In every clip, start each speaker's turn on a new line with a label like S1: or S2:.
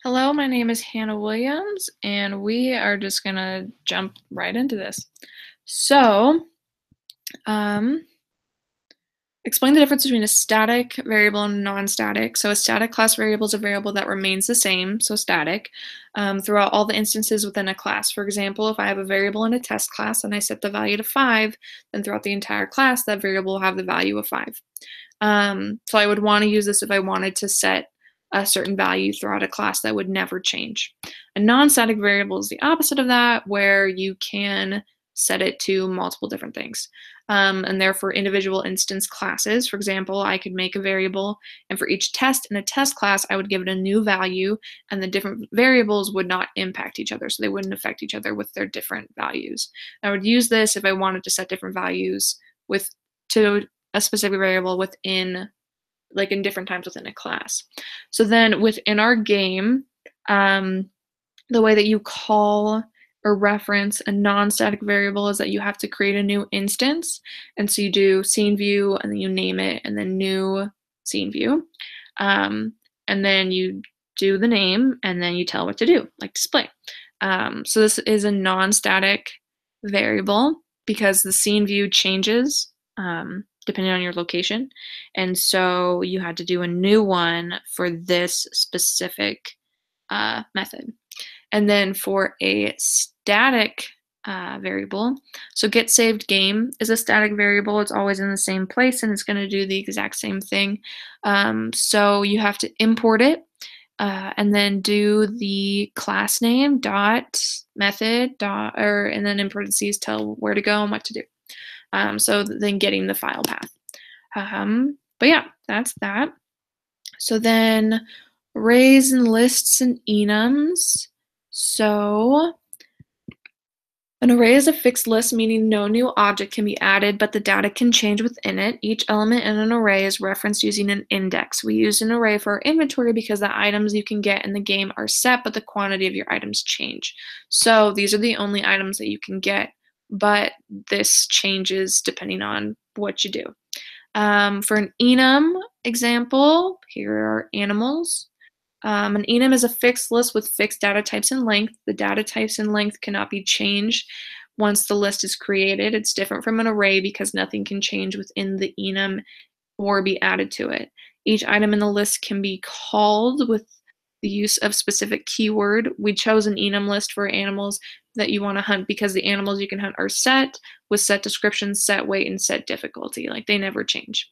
S1: Hello, my name is Hannah Williams, and we are just gonna jump right into this. So, um, explain the difference between a static variable and a non-static. So, a static class variable is a variable that remains the same, so static, throughout all the instances within a class. For example, if I have a variable in a test class and I set the value to 5, then throughout the entire class, that variable will have the value of 5. So I would want to use this if I wanted to set a certain value throughout a class that would never change. A non-static variable is the opposite of that, where you can set it to multiple different things. And therefore, individual instance classes, for example, I could make a variable, and for each test in a test class, I would give it a new value, and the different variables would not impact each other, so they wouldn't affect each other with their different values. I would use this if I wanted to set different values with to a specific variable within, like, in different times within a class. So then within our game, the way that you call or reference a non-static variable is that you have to create a new instance. And so you do scene view, and then you name it, and then new scene view. And then you do the name, and then you tell what to do, like display. So this is a non-static variable because the scene view changes depending on your location. And so you had to do a new one for this specific method. And then for a static variable, so get saved game is a static variable. It's always in the same place and it's going to do the exact same thing. So you have to import it and then do the class name dot method dot, or and then in parentheses tell where to go and what to do. So then getting the file path. But yeah, that's that. So then arrays and lists and enums. So an array is a fixed list, meaning no new object can be added, but the data can change within it. Each element in an array is referenced using an index. We use an array for our inventory because the items you can get in the game are set, but the quantity of your items change. So these are the only items that you can get, but this changes depending on what you do. For an enum example, here are animals. An enum is a fixed list with fixed data types and length. The data types and length cannot be changed once the list is created. It's different from an array because nothing can change within the enum or be added to it. Each item in the list can be called with the use of specific keyword. We chose an enum list for animals that you want to hunt because the animals you can hunt are set with set descriptions, set weight, and set difficulty. Like, they never change.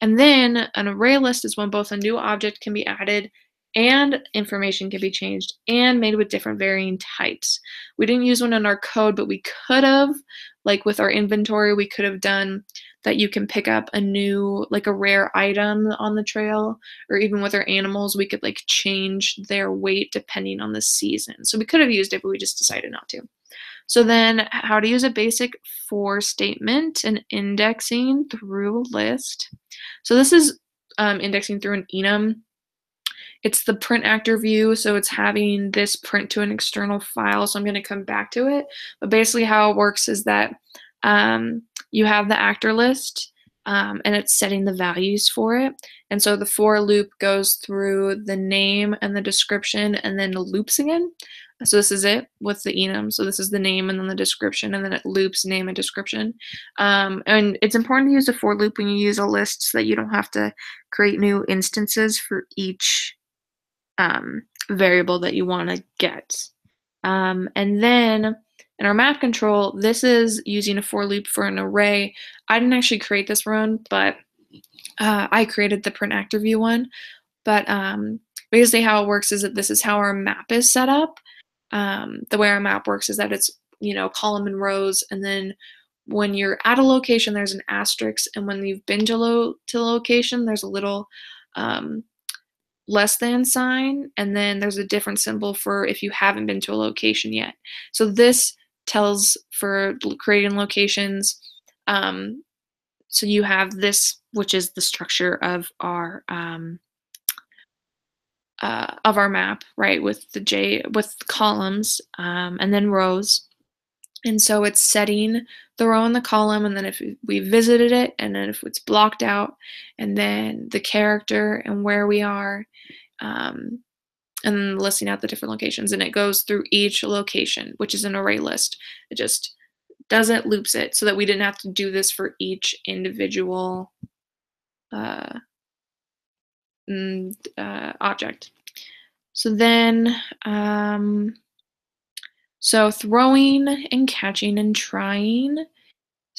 S1: And then an array list is when both a new object can be added and information can be changed and made with different varying types. We didn't use one in our code, but we could have, like with our inventory, we could have done that you can pick up a new, like a rare item on the trail, or even with our animals, we could like change their weight depending on the season. So we could have used it, but we just decided not to. So then how to use a basic for statement and indexing through a list. So this is indexing through an enum. It's the print actor view, so it's having this print to an external file, so I'm going to come back to it. But basically how it works is that you have the actor list, and it's setting the values for it. And so the for loop goes through the name and the description and then loops again. So this is it with the enum. So this is the name and then the description, and then it loops name and description. And it's important to use a for loop when you use a list so that you don't have to create new instances for each variable that you want to get. And then in our map control, this is using a for loop for an array. I didn't actually create this one, but I created the print actor view one. But basically how it works is that this is how our map is set up. The way our map works is that it's, column and rows, and then when you're at a location, there's an asterisk, and when you've been to a location, there's a little less than sign, and then there's a different symbol for if you haven't been to a location yet. So this tells for creating locations. So you have this, which is the structure of our map, right? With with columns, and then rows. And so it's setting the row and the column, and then if we visited it, and then if it's blocked out, and then the character and where we are, and then listing out the different locations, and it goes through each location, which is an array list. It just does it, loops it, so that we didn't have to do this for each individual uh, object. So then, so throwing and catching and trying.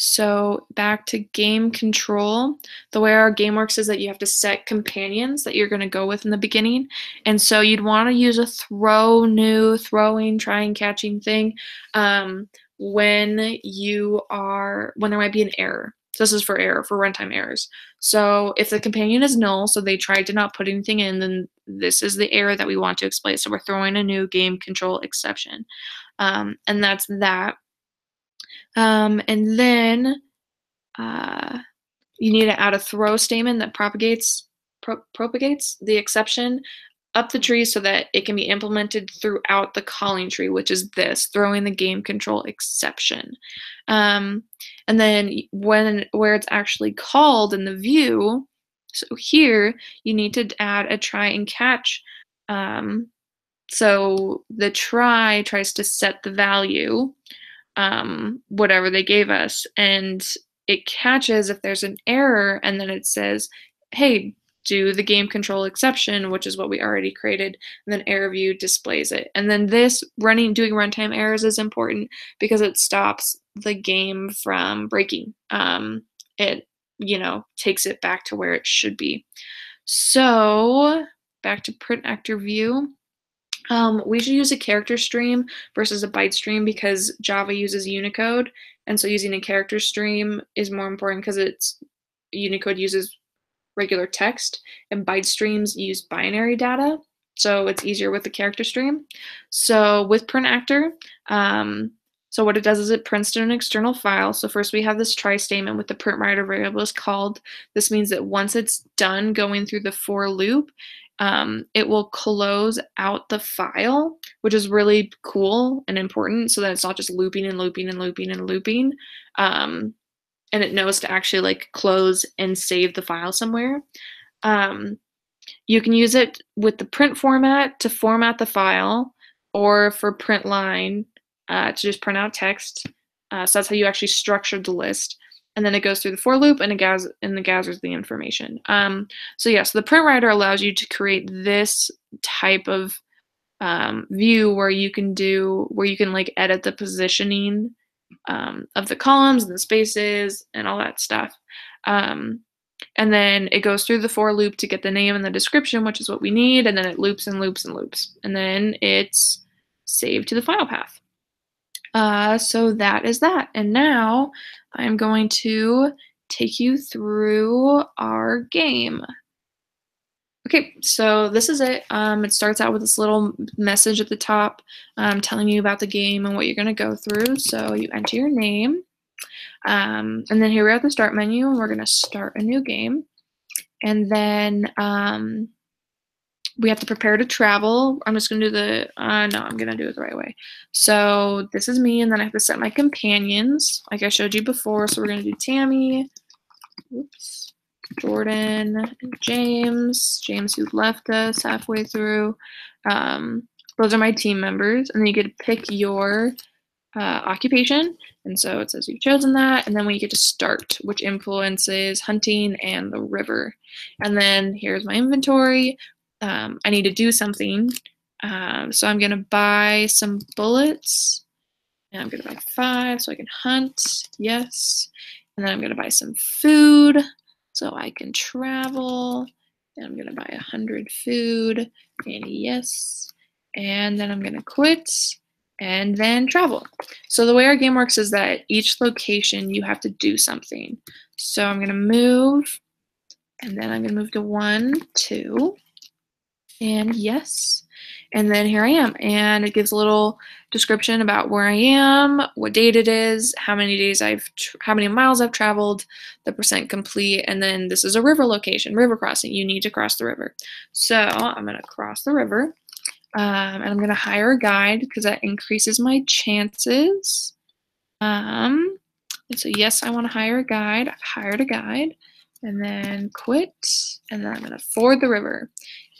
S1: So back to game control. The way our game works is that you have to set companions that you're going to go with in the beginning. And so you'd want to use a throwing, trying, catching thing when there might be an error. So this is for runtime errors. So if the companion is null, so they tried to not put anything in, then this is the error that we want to exploit. So we're throwing a new game control exception. And that's that. And then you need to add a throw statement that propagates the exception up the tree so that it can be implemented throughout the calling tree, which is this, throwing the game control exception. And then where it's actually called in the view, so here you need to add a try and catch. So the try tries to set the value, whatever they gave us, and it catches if there's an error, and then it says, hey, do the game control exception, which is what we already created, and then error view displays it. And then this doing runtime errors is important because it stops the game from breaking. It takes it back to where it should be. So back to print actor view. We should use a character stream versus a byte stream because Java uses Unicode, and so using a character stream is more important because Unicode uses regular text, and byte streams use binary data, so it's easier with the character stream. So with print actor, so what it does is it prints to an external file. So first we have this try statement with the print writer variable is called. This means that once it's done going through the for loop, it will close out the file, which is really cool and important so that it's not just looping and looping and looping and looping. And it knows to actually like close and save the file somewhere. You can use it with the print format to format the file, or for print line to just print out text. So that's how you actually structure the list. And then it goes through the for loop and it gathers the information. So the print writer allows you to create this type of view where you can like edit the positioning of the columns and the spaces and all that stuff. And then it goes through the for loop to get the name and the description, which is what we need, and then it loops and loops and loops. And then it's saved to the file path. So that is that. And now I'm going to take you through our game. Okay, so this is it. It starts out with this little message at the top telling you about the game and what you're going to go through. So you enter your name. And then here we're at the start menu, and we're going to start a new game. And then we have to prepare to travel. I'm just going to do no, I'm going to do it the right way. So this is me, and then I have to set my companions like I showed you before. So we're going to do Tammy, Jordan, and James who left us halfway through. Those are my team members, and then you get to pick your occupation, and so it says you've chosen that, and then we get to start, which influences hunting and the river. And then here's my inventory. I need to do something, so I'm gonna buy some bullets, and I'm gonna buy 5 so I can hunt, yes, and then I'm gonna buy some food so I can travel, and I'm gonna buy 100 food, and yes, and then I'm gonna quit, and then travel. So the way our game works is that each location you have to do something. So I'm gonna move, and then I'm gonna move to 1, 2, and yes, and then here I am, and it gives a little description about where I am, what date it is, how many miles I've traveled, the percent complete, and then this is a river location, river crossing. You need to cross the river. So I'm gonna cross the river. And I'm going to hire a guide because that increases my chances. And so yes, I want to hire a guide. I've hired a guide. And then quit. And then I'm going to ford the river.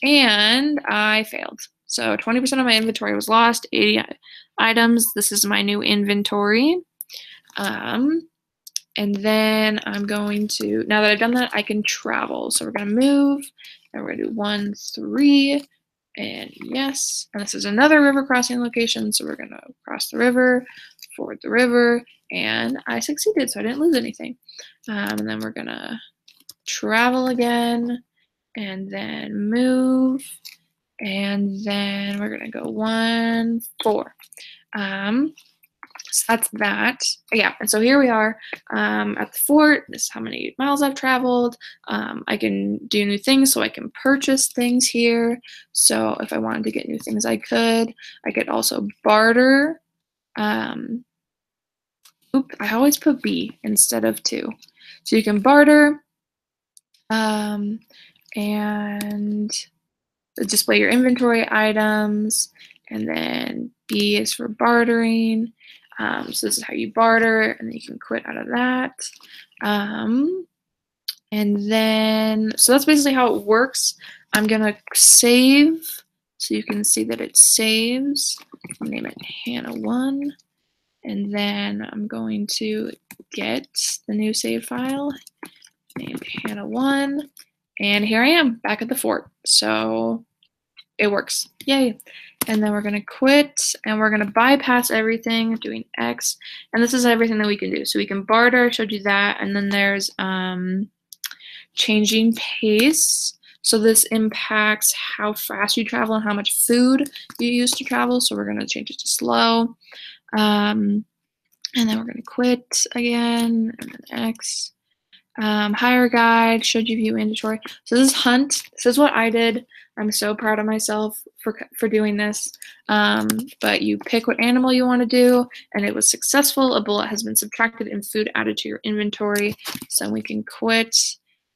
S1: And I failed. So 20% of my inventory was lost, 80 items. This is my new inventory. And then I'm going to, now that I've done that, I can travel. So we're going to move, and we're going to do 1, 3, and yes. And this is another river crossing location. So we're going to cross the river, ford the river, and I succeeded. So I didn't lose anything. And then we're going to travel again, and then move, and then we're going to go 1, 4. So that's that. Yeah, and so here we are at the fort. This is how many miles I've traveled. I can do new things, so I can purchase things here. So if I wanted to get new things, I could. I could also barter. I always put B instead of 2. So you can barter and display your inventory items, and then B is for bartering. So this is how you barter, and then you can quit out of that. And then, so that's basically how it works. I'm gonna save, so you can see that it saves. I'll name it Hannah1, and then I'm going to get the new save file named Hannah1, and here I am back at the fort. So it works. Yay. And then we're going to quit, and we're going to bypass everything, doing X. And this is everything that we can do. So we can barter, I showed you that. And then there's changing pace. So this impacts how fast you travel and how much food you use to travel. So we're going to change it to slow. And then we're going to quit again, and then X. Hire guide, should you view inventory. So this is hunt. This is what I did. I'm so proud of myself for doing this. But you pick what animal you want to do, and it was successful. A bullet has been subtracted and food added to your inventory. So we can quit.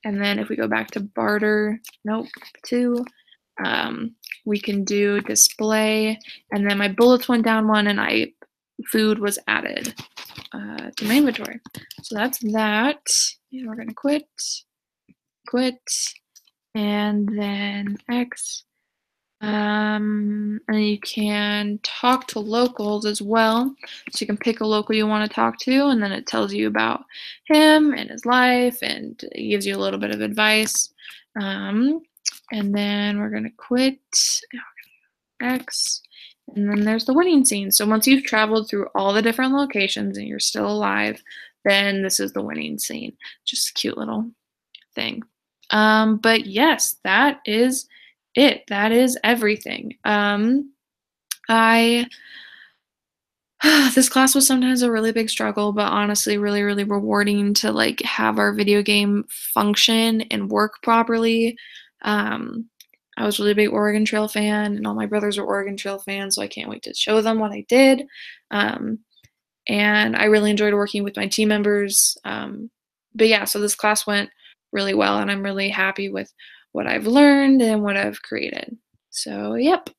S1: And then if we go back to barter, nope, 2, we can do display. And then my bullets went down 1, and food was added to my inventory. So that's that. And we're gonna quit, and then X. And you can talk to locals as well. So you can pick a local you want to talk to, and then it tells you about him and his life, and it gives you a little bit of advice. And then we're gonna quit, X. And then there's the winning scene. So once you've traveled through all the different locations and you're still alive, then this is the winning scene. Just a cute little thing. But yes, that is it. That is everything. This class was sometimes a really big struggle, but honestly really, really rewarding to like have our video game function and work properly. I was a really big Oregon Trail fan, and all my brothers are Oregon Trail fans, so I can't wait to show them what I did. And I really enjoyed working with my team members. But yeah, so this class went really well, and I'm really happy with what I've learned and what I've created. So, yep.